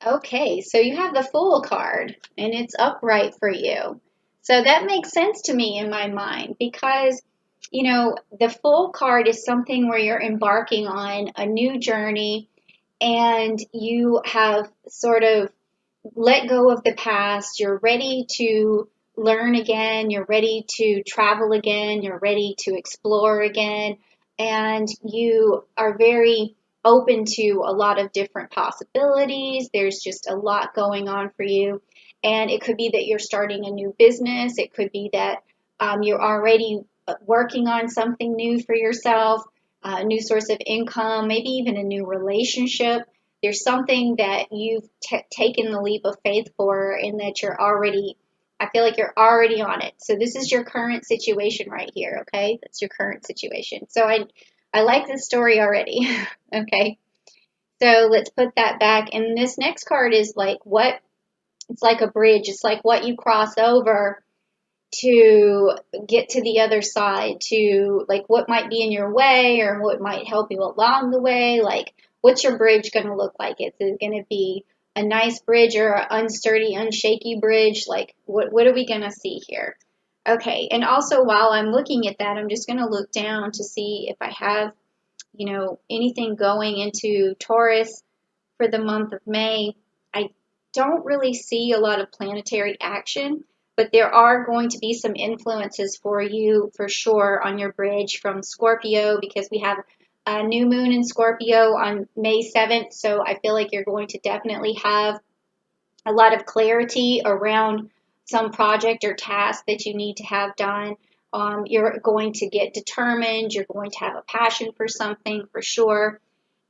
Okay, so you have the Fool card and it's upright for you. So that makes sense to me in my mind because, the Fool card is something where you're embarking on a new journey and you have sort of let go of the past. You're ready to learn again. You're ready to travel again. You're ready to explore again. And you are very open to a lot of different possibilities. There's just a lot going on for you. And it could be that you're starting a new business. It could be that you're already working on something new for yourself, a new source of income, maybe even a new relationship. There's something that you've taken the leap of faith for and that I feel like you're already on it. So this is your current situation right here, okay? That's your current situation. So I like this story already, okay? So let's put that back. And this next card is like it's like a bridge. It's like what you cross over to get to the other side, to like what might be in your way or what might help you along the way. Like, what's your bridge going to look like? Is it going to be a nice bridge or an unsturdy, unshaky bridge? Like, what are we going to see here? Okay, and also while I'm looking at that, I'm just going to look down to see if I have, anything going into Taurus for the month of May. I don't really see a lot of planetary action, but there are going to be some influences for you for sure on your bridge from Scorpio because we have a new moon in Scorpio on May 7th. So I feel like you're going to definitely have a lot of clarity around some project or task that you need to have done. You're going to get determined. You're going to have a passion for something for sure.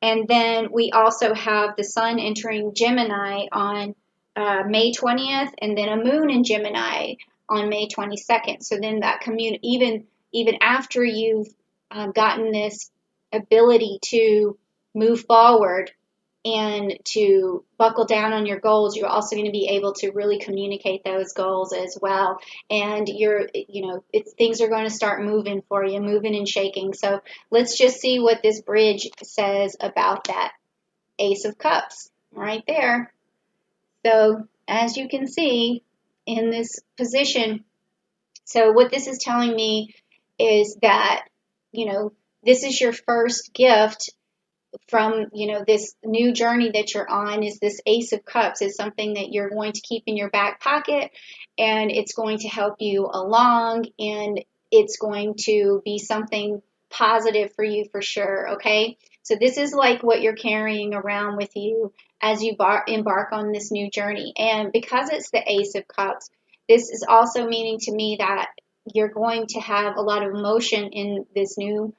And then we also have the sun entering Gemini on May 20th, and then a moon in Gemini on May 22nd. So then that even after you've gotten this ability to move forward and to buckle down on your goals, you're also going to be able to really communicate those goals as well. And things are going to start moving for you, moving and shaking. So let's just see what this bridge says about that Ace of Cups right there. So as you can see in this position, so what this is telling me is that, this is your first gift from this new journey that you're on. Is this Ace of Cups is something that you're going to keep in your back pocket, and it's going to help you along, and it's going to be something positive for you for sure. Okay, so this is like what you're carrying around with you as you embark on this new journey. And because it's the Ace of Cups, this is also meaning to me that you're going to have a lot of emotion in this new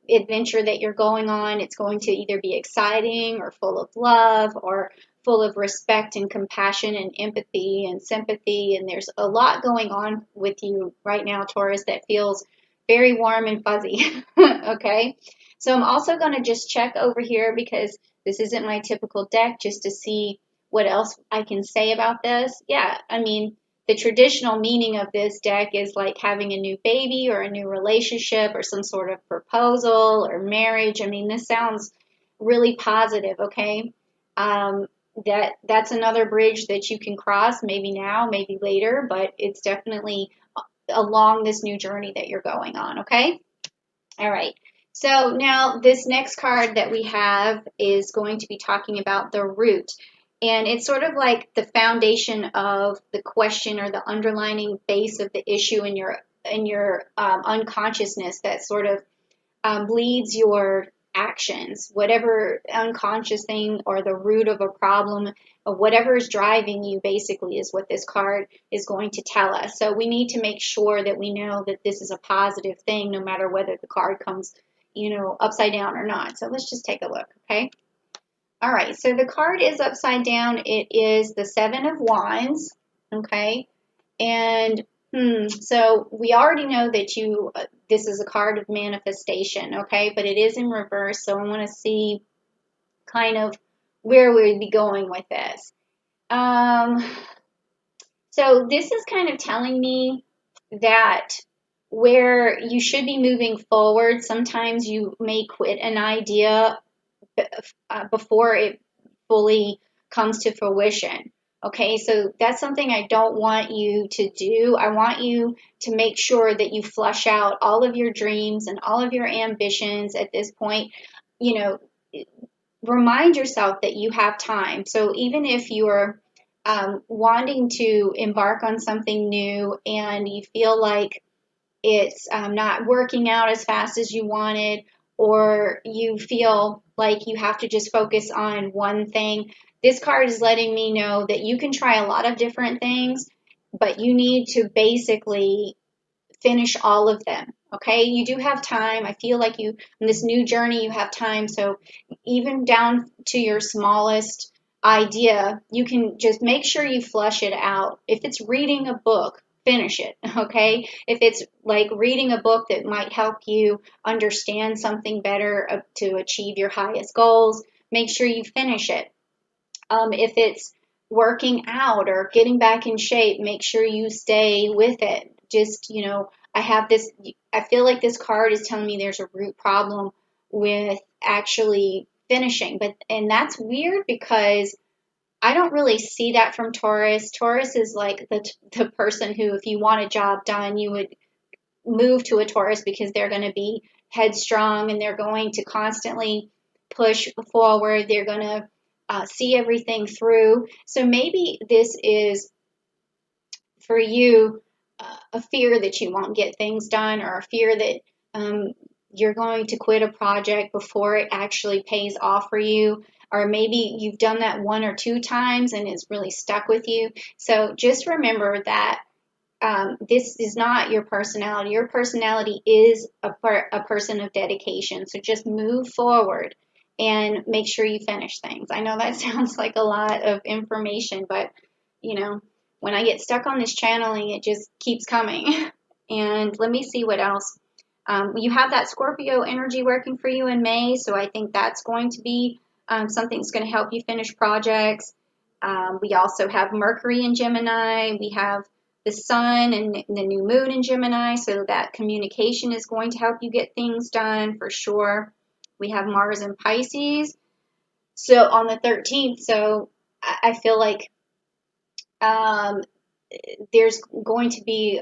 adventure that you're going on. It's going to either be exciting or full of love or full of respect and compassion and empathy and sympathy. And there's a lot going on with you right now, Taurus, that feels very warm and fuzzy. Okay. So I'm also going to just check over here because this isn't my typical deck, just to see what else I can say about this. Yeah, I mean, the traditional meaning of this deck is like having a new baby or a new relationship or some sort of proposal or marriage. I mean, this sounds really positive, okay? That's another bridge that you can cross, maybe now, maybe later, but it's definitely along this new journey that you're going on, okay? All right. So now this next card that we have is going to be talking about the root. And it's sort of like the foundation of the question or the underlining base of the issue in your unconsciousness that sort of leads your actions. Whatever unconscious thing or the root of a problem or whatever is driving you basically is what this card is going to tell us. So we need to make sure that we know that this is a positive thing no matter whether the card comes, upside down or not. So let's just take a look, okay? All right, so the card is upside down. It is the Seven of Wands, okay? And so we already know that this is a card of manifestation, okay? But it is in reverse, so I want to see kind of where we'd be going with this. So this is kind of telling me that where you should be moving forward, sometimes you may quit an idea before it fully comes to fruition. Okay, so that's something I don't want you to do. I want you to make sure that you flush out all of your dreams and all of your ambitions at this point. You know, remind yourself that you have time. So even if you're wanting to embark on something new and you feel like it's not working out as fast as you wanted, or you feel like you have to just focus on one thing, this card is letting me know that you can try a lot of different things, but you need to basically finish all of them. Okay, you do have time. I feel like you, in this new journey, you have time. So even down to your smallest idea, you can just make sure you flush it out. If it's reading a book, finish it. Okay, if it's like reading a book that might help you understand something better to achieve your highest goals, make sure you finish it. If it's working out or getting back in shape, make sure you stay with it. Just, I feel like this card is telling me there's a root problem with actually finishing. And that's weird because I don't really see that from Taurus. Taurus is like the person who, if you want a job done, you would move to a Taurus because they're going to be headstrong and they're going to constantly push forward. They're going to see everything through. So maybe this is for you a fear that you won't get things done, or a fear that you're going to quit a project before it actually pays off for you. Or maybe you've done that one or two times and it's really stuck with you. So just remember that this is not your personality. Your personality is a person of dedication. So just move forward and make sure you finish things. I know that sounds like a lot of information, but when I get stuck on this channeling, it just keeps coming. And let me see what else. You have that Scorpio energy working for you in May, so I think that's going to be something that's going to help you finish projects. We also have Mercury in Gemini. We have the sun and the new moon in Gemini, so that communication is going to help you get things done for sure. We have Mars in Pisces, so on the 13th. So I feel like there's going to be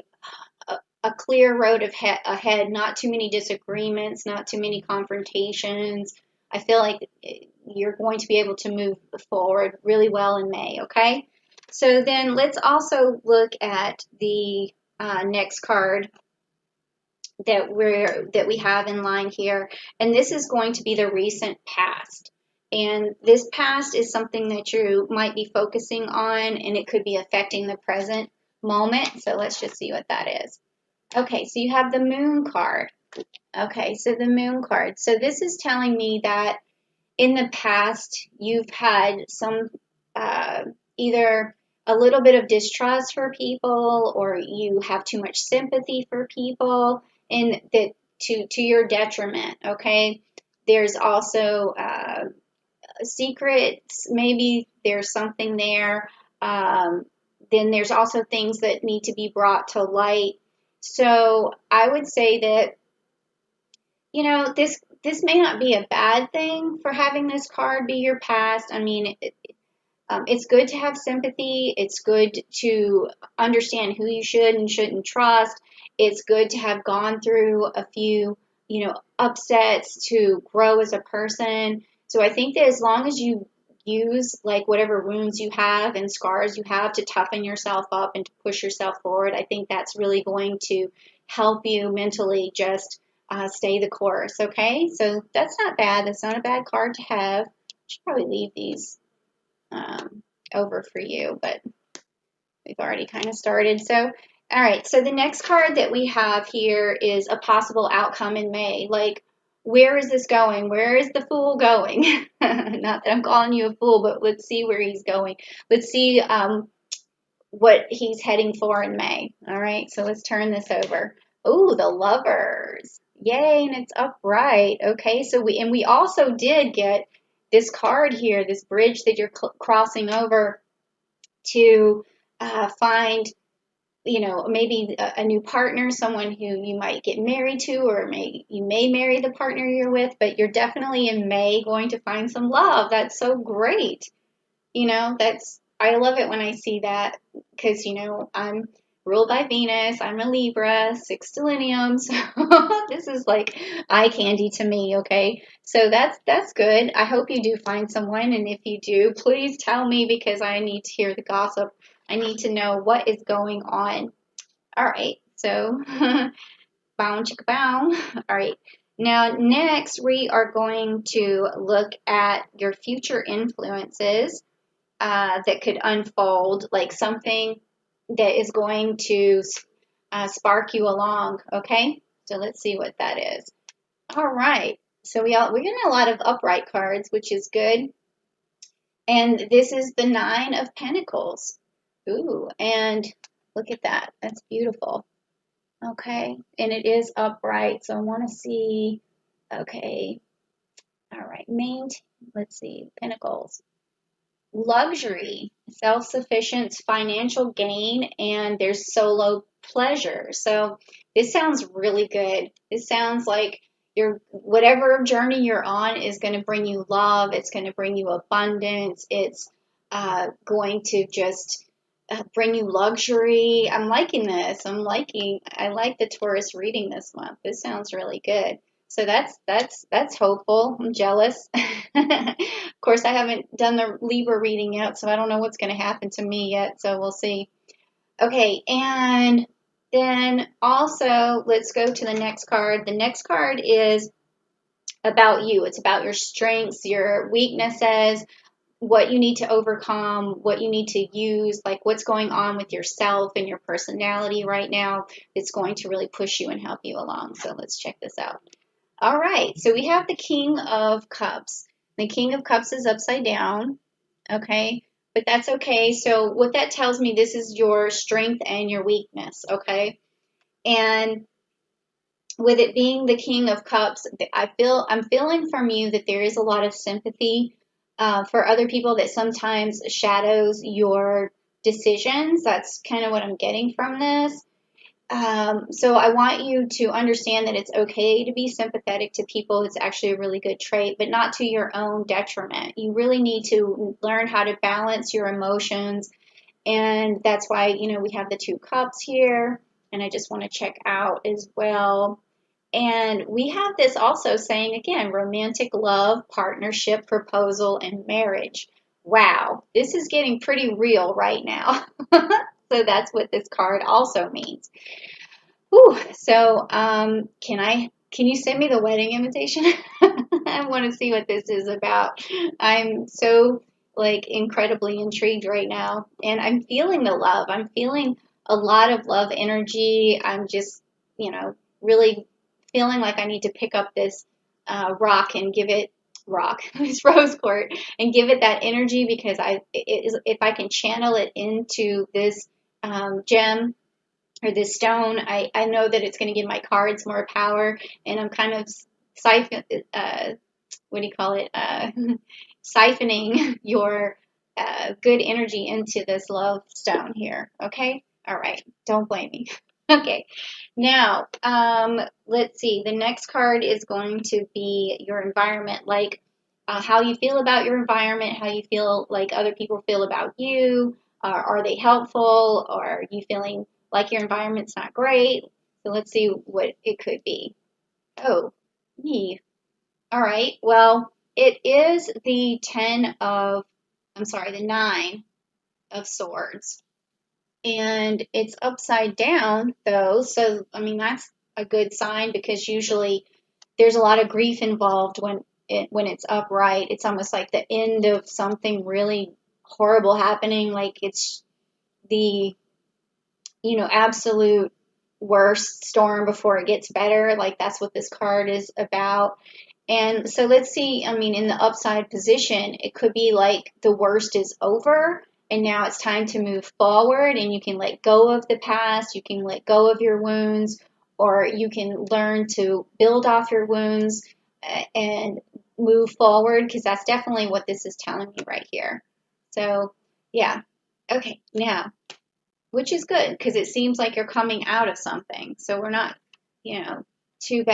a clear road ahead, not too many disagreements, not too many confrontations. I feel like you're going to be able to move forward really well in May, okay? So then let's also look at the next card that we have in line here, and this is going to be the recent past. And this past is something that you might be focusing on, and it could be affecting the present moment. So let's just see what that is. Okay, so you have the moon card. Okay, so the moon card. So this is telling me that in the past you've had some either a little bit of distrust for people, or you have too much sympathy for people, and that to your detriment. Okay, there's also secrets. Maybe there's something there. Then there's also things that need to be brought to light. So I would say that, this may not be a bad thing for having this card be your past. I mean, it's good to have sympathy. It's good to understand who you should and shouldn't trust. It's good to have gone through a few, upsets to grow as a person. So I think that as long as you use like whatever wounds you have and scars you have to toughen yourself up and to push yourself forward, I think that's really going to help you mentally just stay the course. Okay, so that's not bad. That's not a bad card to have. I should probably leave these over for you, but we've already kind of started. So, all right, so the next card that we have here is a possible outcome in May. Like, where is this going? Where is the fool going? Not that I'm calling you a fool, but let's see where he's going. Let's see what he's heading for in May. All right, so let's turn this over. Oh, the Lovers. Yay, and it's upright. Okay, so we also did get this card here, this bridge that you're crossing over to find, maybe a new partner, someone who you might get married to, or you may marry the partner you're with, but you're definitely in May going to find some love. That's so great. You know, I love it when I see that because, you know, I'm ruled by Venus. I'm a Libra, 6 stellium. So this is like eye candy to me, okay? So that's good. I hope you do find someone, and if you do, please tell me because I need to hear the gossip. I need to know what is going on. All right. So bow chicka bow. All right. Now, next we are going to look at your future influences that could unfold, like something that is going to spark you along. Okay, so let's see what that is. All right, so we're getting a lot of upright cards, which is good. And this is the Nine of Pentacles. Ooh, and look at that. That's beautiful. Okay, and it is upright, so I want to see. Okay, all right, let's see, Pentacles. Luxury, self-sufficient, financial gain, and there's solo pleasure. So this sounds really good. This sounds like your whatever journey you're on is going to bring you love. It's going to bring you abundance. It's going to just bring you luxury. I'm liking this. I like the Taurus reading this month. This sounds really good. So that's hopeful. I'm jealous. Of course, I haven't done the Libra reading yet, so I don't know what's going to happen to me yet. So we'll see. Okay, and then also let's go to the next card. The next card is about you. It's about your strengths, your weaknesses, what you need to overcome, what you need to use, like what's going on with yourself and your personality right now. It's going to really push you and help you along. So let's check this out. All right, so we have the King of Cups. The King of Cups is upside down, okay? But that's okay. So what that tells me, this is your strength and your weakness, okay? And with it being the King of Cups, I'm feeling from you that there is a lot of sympathy for other people that sometimes shadows your decisions. That's kind of what I'm getting from this. So I want you to understand that it's okay to be sympathetic to people. It's actually a really good trait, but not to your own detriment. You really need to learn how to balance your emotions. And that's why, you know, we have the 2 cups here. And I just want to check out as well. And we have this also saying, again, romantic love, partnership, proposal, and marriage. Wow, this is getting pretty real right now. So that's what this card also means. Whew. So, can you send me the wedding invitation? I want to see what this is about. I'm so like incredibly intrigued right now, and I'm feeling the love. I'm feeling a lot of love energy. I'm just, you know, really feeling like I need to pick up this rock and give it this rose quartz and give it that energy because if I can channel it into this gem or this stone, I know that it's going to give my cards more power, and I'm kind of what do you call it? Siphoning your good energy into this love stone here. Okay? All right. Don't blame me. Okay. Now, let's see. The next card is going to be your environment, like how you feel about your environment, how you feel like other people feel about you. Are they helpful? Or are you feeling like your environment's not great? So let's see what it could be. Oh, me. All right. Well, it is the 9 of swords. And it's upside down, though. So, I mean, that's a good sign because usually there's a lot of grief involved when it's upright. It's almost like the end of something really horrible happening. Like it's the, you know, absolute worst storm before it gets better. Like that's what this card is about. And so let's see, I mean, in the upside position, it could be like the worst is over and now it's time to move forward and you can let go of the past, you can let go of your wounds, or you can learn to build off your wounds and move forward because that's definitely what this is telling me right here. So, yeah. Okay, now which is good because it seems like you're coming out of something. So we're not, you know, too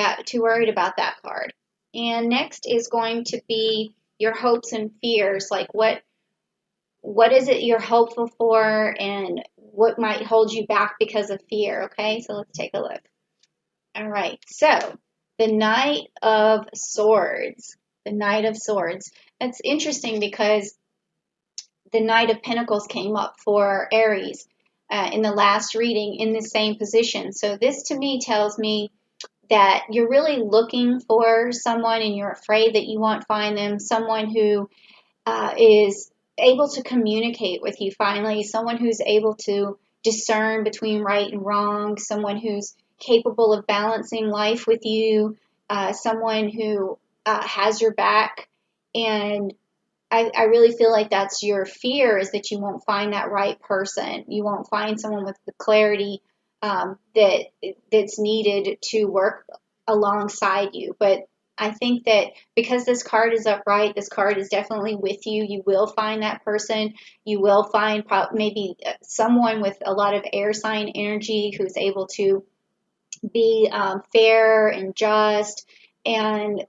worried about that card. And next is going to be your hopes and fears, like what is it you're hopeful for, and what might hold you back because of fear. Okay, so let's take a look. All right, so the Knight of Swords. The Knight of Swords. That's interesting because the Knight of Pentacles came up for Aries in the last reading in the same position. So this to me tells me that you're really looking for someone and you're afraid that you won't find them, someone who is able to communicate with you finally, someone who's able to discern between right and wrong, someone who's capable of balancing life with you, someone who has your back. And I really feel like that's your fear, is that you won't find that right person. You won't find someone with the clarity that's needed to work alongside you. But I think that because this card is upright, this card is definitely with you. You will find that person. You will find maybe someone with a lot of air sign energy who's able to be fair and just and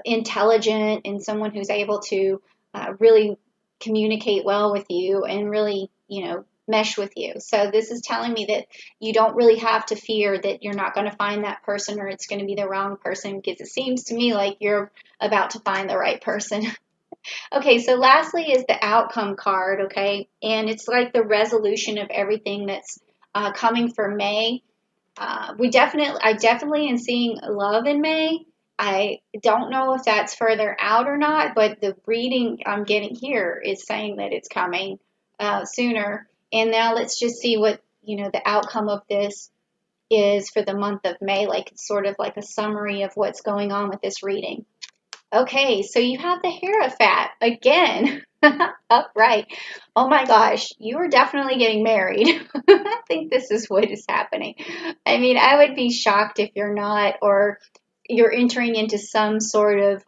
intelligent, and someone who's able to really communicate well with you and really, mesh with you. So this is telling me that you don't really have to fear that you're not going to find that person or it's going to be the wrong person, because it seems to me like you're about to find the right person. Okay, so lastly is the outcome card, okay? And it's like the resolution of everything that's coming for May. I definitely am seeing love in May. I don't know if that's further out or not, but the reading I'm getting here is saying that it's coming sooner. And now let's just see what, the outcome of this is for the month of May. Like, it's sort of like a summary of what's going on with this reading. Okay, so you have the Hierophant again. Upright. Oh my gosh, you are definitely getting married. I think this is what is happening. I mean, I would be shocked if you're not, or you're entering into some sort of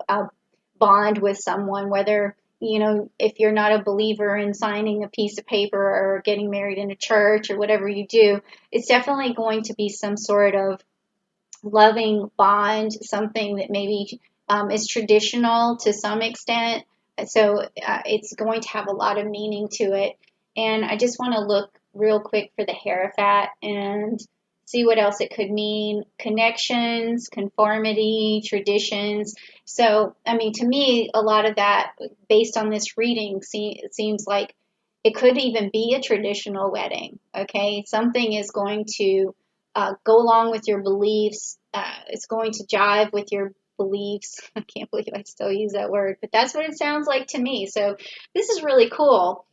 bond with someone, whether, if you're not a believer in signing a piece of paper or getting married in a church or whatever you do. It's definitely going to be some sort of loving bond, something that maybe is traditional to some extent. So it's going to have a lot of meaning to it. And I just want to look real quick for the Hierophant and see what else it could mean. Connections, conformity, traditions. So, I mean, to me, a lot of that, based on this reading, it seems like it could even be a traditional wedding. Okay, something is going to go along with your beliefs. It's going to jive with your beliefs. I can't believe I still use that word, but that's what it sounds like to me. So this is really cool.